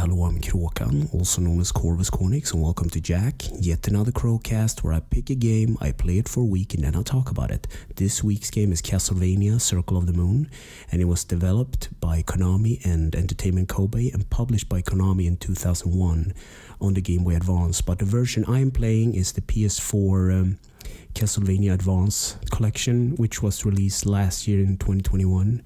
Hello, I'm Kråkan, also known as Corvus Cornix, and welcome to YACC, yet another Crowcast where I pick a game, I play it for a week, and then I talk about it. This week's game is Castlevania, Circle of the Moon, and it was developed by Konami and Entertainment Kobe and published by Konami in 2001 on the Game Boy Advance. But the version I am playing is the PS4 Castlevania Advance collection, which was released last year in 2021.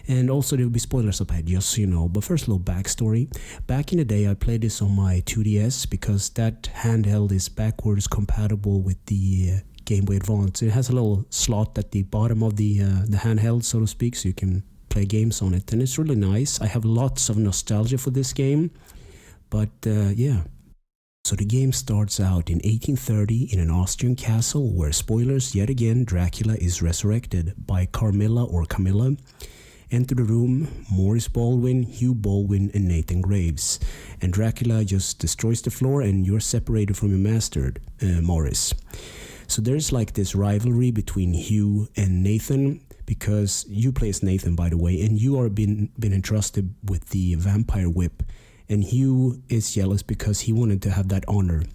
And also there will be spoilers up ahead, just so you know. But first, a little backstory. Back in the day, I played this on my 2DS because that handheld is backwards compatible with the Game Boy Advance. It has a little slot at the bottom of the handheld, so to speak, so you can play games on it. And it's really nice. I have lots of nostalgia for this game. But yeah. So the game starts out in 1830 in an Austrian castle where, spoilers yet again, Dracula is resurrected by Carmilla or Camilla. Enter the room, Morris Baldwin, Hugh Baldwin, and Nathan Graves. And Dracula just destroys the floor and you're separated from your master, Morris. So there's like this rivalry between Hugh and Nathan, because you play as Nathan, by the way, and you are been entrusted with the vampire whip. And Hugh is jealous because he wanted to have that honor.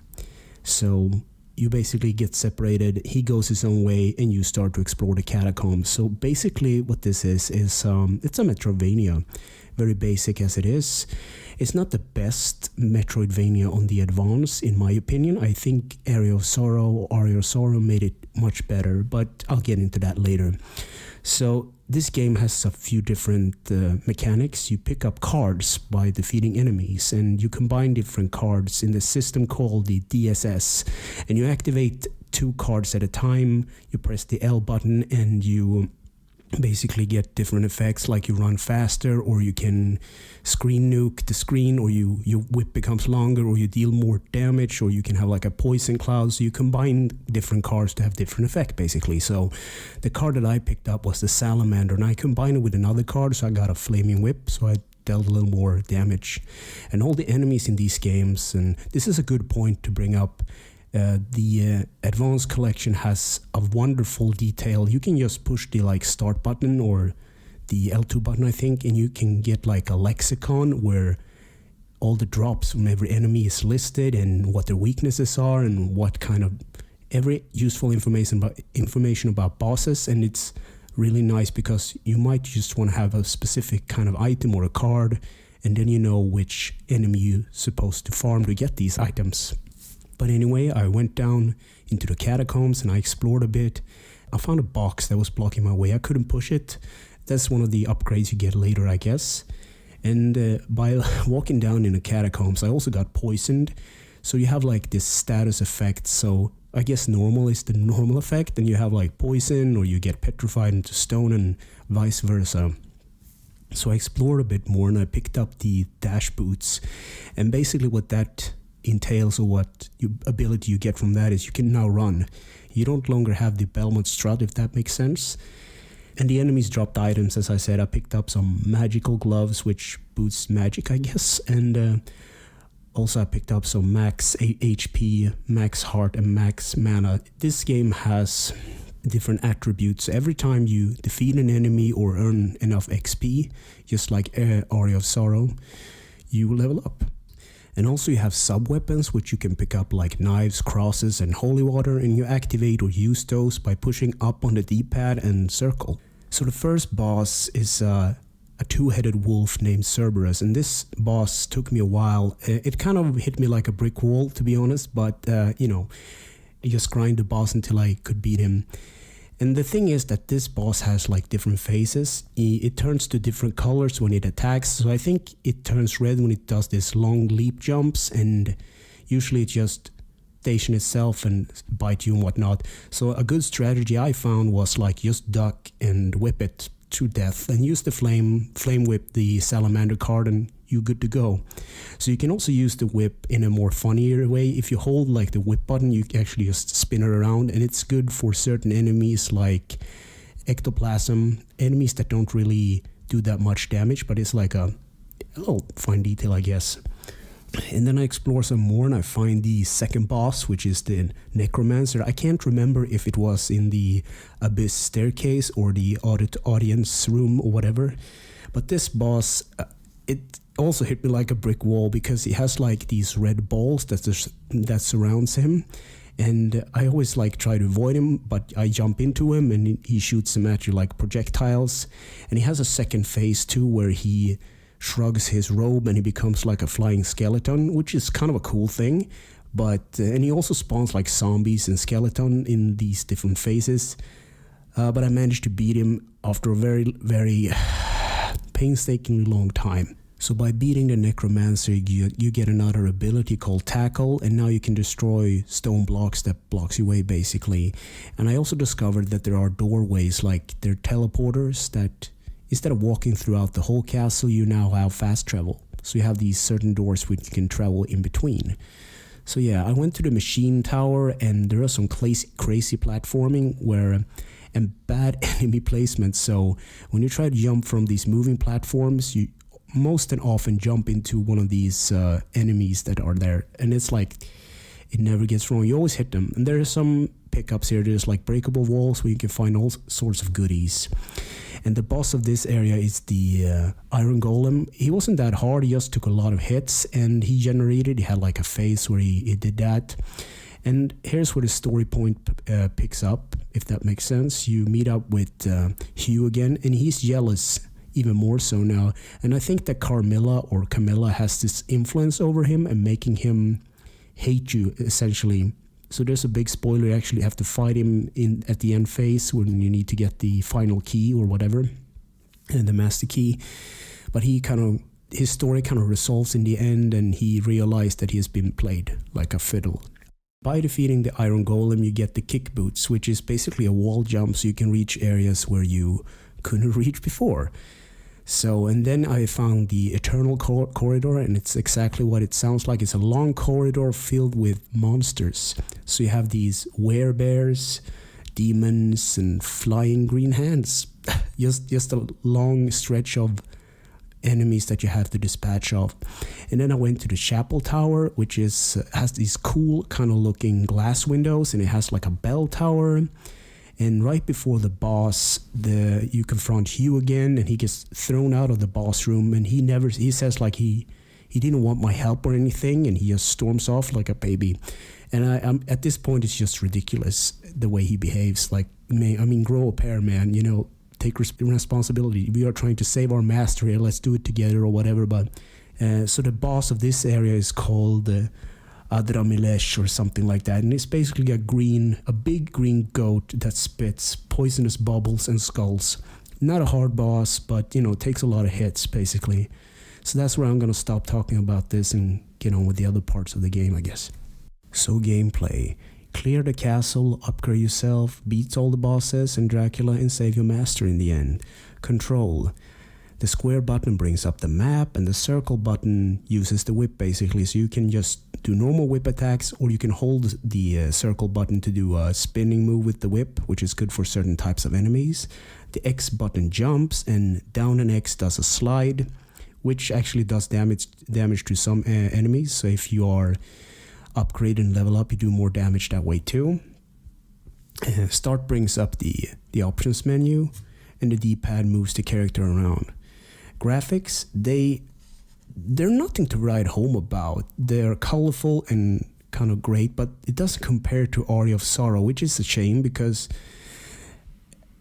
So you basically get separated, he goes his own way, and you start to explore the catacombs. So basically what this is it's a Metroidvania, very basic as it is. It's not the best Metroidvania on the Advance, in my opinion. I think Aria of Sorrow made it much better, but I'll get into that later. So this game has a few different mechanics. You pick up cards by defeating enemies, and you combine different cards in the system called the DSS, and you activate 2 cards at a time. You press the L button and you basically get different effects, like you run faster, or you can screen nuke the screen, or your whip becomes longer, or you deal more damage, or you can have like a poison cloud. So you combine different cards to have different effect, basically. So the card that I picked up was the Salamander, and I combined it with another card, so I got a flaming whip, so I dealt a little more damage. And all the enemies in these games, and this is a good point to bring up, the Advanced Collection has a wonderful detail. You can just push the start button or the L2 button, I think, and you can get like a lexicon where all the drops from every enemy is listed and what their weaknesses are and what kind of every useful information about bosses. And it's really nice because you might just want to have a specific kind of item or a card, and then you know which enemy you're supposed to farm to get these items. But anyway, I went down into the catacombs and I explored a bit. I found a box that was blocking my way. I couldn't push it. That's one of the upgrades you get later, I guess. And by walking down in the catacombs, I also got poisoned. So you have like this status effect. So I guess normal is the normal effect. And you have like poison, or you get petrified into stone, and vice versa. So I explored a bit more and I picked up the dash boots. And basically what that entails, or what ability you get from that, is you can now run. You don't longer have the Belmont strut, if that makes sense. And the enemies dropped items, as I said. I picked up some magical gloves, which boosts magic, I guess. And also I picked up some max HP, max heart, and max mana. This game has different attributes. Every time you defeat an enemy or earn enough XP, just like Aria of Sorrow, you level up. And also you have sub-weapons, which you can pick up, like knives, crosses, and holy water, and you activate or use those by pushing up on the D-pad and circle. So the first boss is a 2-headed wolf named Cerberus, and this boss took me a while. It kind of hit me like a brick wall, to be honest, but I just grind the boss until I could beat him. And the thing is that this boss has like different phases. It turns to different colors when it attacks. So I think it turns red when it does this long leap jumps, and usually it just station itself and bite you and whatnot. So a good strategy I found was like just duck and whip it to death and use the flame whip the salamander card, and you're good to go. So you can also use the whip in a more funnier way. If you hold like the whip button, you can actually just spin it around, and it's good for certain enemies like ectoplasm, enemies that don't really do that much damage, but it's like a little fine detail, I guess. And then I explore some more and I find the second boss, which is the Necromancer. I can't remember if it was in the Abyss Staircase or the audience room or whatever. But this boss, also hit me like a brick wall because he has like these red balls that surrounds him. And I always like try to avoid him, but I jump into him and he shoots them at you like projectiles. And he has a second phase too where he shrugs his robe and he becomes like a flying skeleton, which is kind of a cool thing. But and he also spawns like zombies and skeleton in these different phases. But I managed to beat him after a very, very painstakingly long time. So by beating the Necromancer, you get another ability called Tackle, and now you can destroy stone blocks that blocks your way, basically. And I also discovered that there are doorways, like they're teleporters, that instead of walking throughout the whole castle, you now have fast travel. So you have these certain doors which you can travel in between. So yeah, I went to the machine tower, and there are some crazy platforming and bad enemy placement. So when you try to jump from these moving platforms, you most and often jump into one of these enemies that are there, and it's like it never gets wrong. You always hit them. And there are some pickups here. There's like breakable walls where you can find all sorts of goodies. And the boss of this area is the Iron Golem. He wasn't that hard, he just took a lot of hits, and he had like a phase where he did that. And here's where the story point picks up, if that makes sense. You meet up with Hugh again, and he's jealous even more so now. And I think that Camilla has this influence over him and making him hate you, essentially. So there's a big spoiler. You actually have to fight him at the end phase when you need to get the final key or whatever, and the master key. But his story kind of resolves in the end, and he realized that he has been played like a fiddle. By defeating the Iron Golem, you get the kick boots, which is basically a wall jump, so you can reach areas where you couldn't reach before. So, and then I found the Eternal Corridor, and it's exactly what it sounds like. It's a long corridor filled with monsters. So you have these werebears, demons, and flying green hands. just a long stretch of enemies that you have to dispatch of. And then I went to the Chapel Tower, which has these cool kind of looking glass windows, and it has like a bell tower. And right before the boss, you confront Hugh again, and he gets thrown out of the boss room, and he says like he didn't want my help or anything, and he just storms off like a baby. And I'm at this point, it's just ridiculous the way he behaves. Like, grow a pair, man. Take responsibility. We are trying to save our master here. Let's do it together or whatever. But so the boss of this area is called Adramilesh or something like that, and it's basically a big green goat that spits poisonous bubbles and skulls. Not a hard boss, but takes a lot of hits basically. So that's where I'm gonna stop talking about this and get on with the other parts of the game, I guess. So gameplay: clear the castle, upgrade yourself, beat all the bosses and Dracula, and save your master in the end. Control: the square button brings up the map, and the circle button uses the whip basically, so you can just do normal whip attacks, or you can hold the circle button to do a spinning move with the whip, which is good for certain types of enemies. The X button jumps, and down and X does a slide, which actually does damage to some enemies. So if you are upgraded and level up, you do more damage that way too. Start brings up the options menu, and the D-pad moves the character around. Graphics, they're nothing to write home about. They're colorful and kind of great, but it doesn't compare to Aria of Sorrow, which is a shame because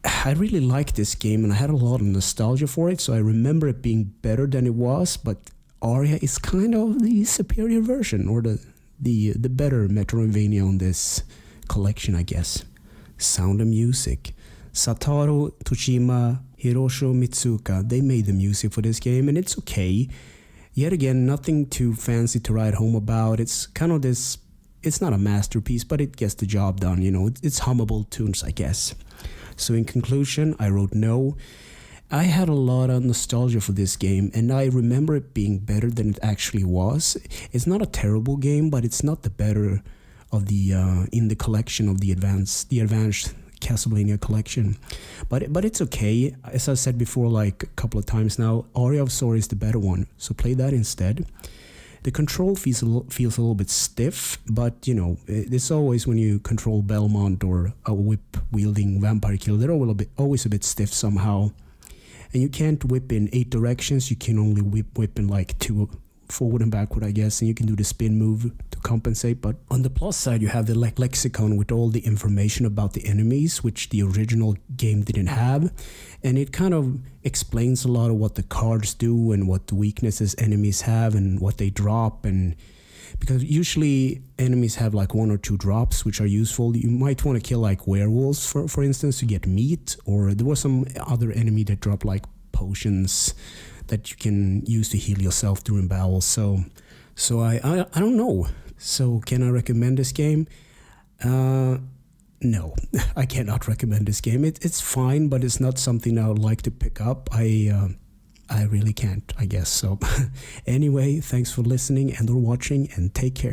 I really like this game and I had a lot of nostalgia for it, so I remember it being better than it was. But Aria is kind of the superior version, or the better Metroidvania on this collection, I guess. Sound and music: Satoru Toshima, Hiroshi Mitsuka, they made the music for this game, and it's okay. Yet again, nothing too fancy to write home about. It's kind of this, it's not a masterpiece, but it gets the job done, It's hummable tunes, I guess. So in conclusion, I wrote no. I had a lot of nostalgia for this game, and I remember it being better than it actually was. It's not a terrible game, but it's not the better of the in the collection of the advanced Castlevania collection, but it's okay. As I said before, like a couple of times now, Aria of Sorrow is the better one, so play that instead. The control feels a little bit stiff, but it's always when you control Belmont or a whip wielding vampire killer, they're always a bit stiff somehow. And you can't whip in 8 directions. You can only whip in like 2, forward and backward, I guess, and you can do the spin move to compensate. But on the plus side, you have the lexicon with all the information about the enemies, which the original game didn't have, and it kind of explains a lot of what the cards do and what the weaknesses enemies have and what they drop. And because usually enemies have like 1 or 2 drops which are useful. You might want to kill like werewolves for instance to get meat, or there was some other enemy that dropped like potions that you can use to heal yourself during battles. So I don't know. So can I recommend this game? No, I cannot recommend this game. It's fine, but it's not something I would like to pick up. I really can't, I guess. So anyway, thanks for listening and or watching, and take care.